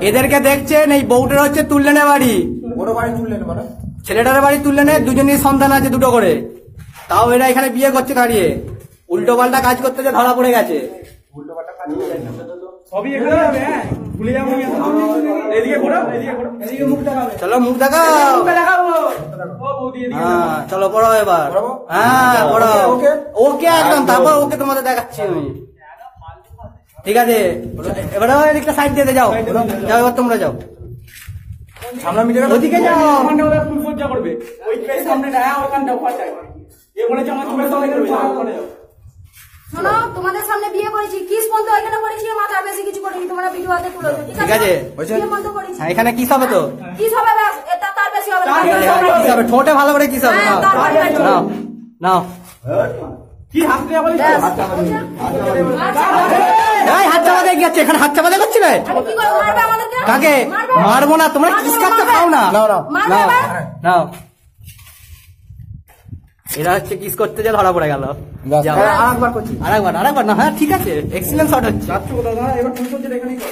এদেরকে দেখছেন, এই বউটার হচ্ছে তুললেনে বাড়ি, বড় বাড়ি তুললেন মানে ছেলেটার বাড়ি তুললেনে, দুজনেরই সন্তান আছে দুটো করে, তাও এরা এখানে বিয়ে করছে দাঁড়িয়ে, উল্টো পাল্টা কাজ করতে যে ধরা পড়ে গেছে। উল্টো পাল্টা কাজ সবই এখানে হবে। হ্যাঁ ভুলে যাবো, এদিকে ঘোরো, এদিকে ঘোরো, এদিকে মুখ দেখাবে। চলো মুখ দেখাও। দেখাবো ও বৌদি, এদিকে হ্যাঁ চলো পড়ো এবার। হ্যাঁ পড়ো, ওকে একদম, তারপর ওকে তোমাদের দেখাচ্ছি আমি। ঠিক আছে এবার একটা সাইড দিয়ে যাও, যাও এবার তোমরা যাও, সামনে মিটে গেল। ওদিকে যাও। ওখানটা ওরা ফুল সজ্জা করবে, ওই সামনেটা, হ্যাঁ ওখানটা ওখানটায় এ বলেছে আমার তোমার সঙ্গে করবে, ওখানে যাও। শোনো, তোমাদের সামনে বিয়ে করেছি, কিস বন্ধ এখানে করেছি, মাথা বেশি কিছু করিনি, তোমরা ভিডিও হাতে তুলেছো, ঠিক ঠিক আছে। বিয়ে বন্ধ করেছি। হ্যাঁ এখানে কিস হবে তো, কিস হবে ব্যাস, এটা তার বেশি হবে না। কিস হবে, ঠোঁটে ভালো করে কিস হবে। হ্যাঁ, তারপরে নাও নাও, কি হাসতে যাবো ব্যাস। এই হাত চাপা দিয়ে গেছে, এখানে হাত চাপা দিয়ে করছিলে আরে কি করবো, মারবে আমাদেরকে? কাকে? মারবে? মারবো না, তোমরা কিস কাটতে খাও না। মারবে নাও এবার? নাও, এরা হচ্ছে কিস করতে যে ধরা পড়ে গেল। যাও আরেকবার করছি। আরেকবার না, হ্যাঁ ঠিক আছে, এক্সিলেন্ট শট হচ্ছে। যাচ্ছ কোথাও, এবার ফুল সজ্জা এখানেই কর।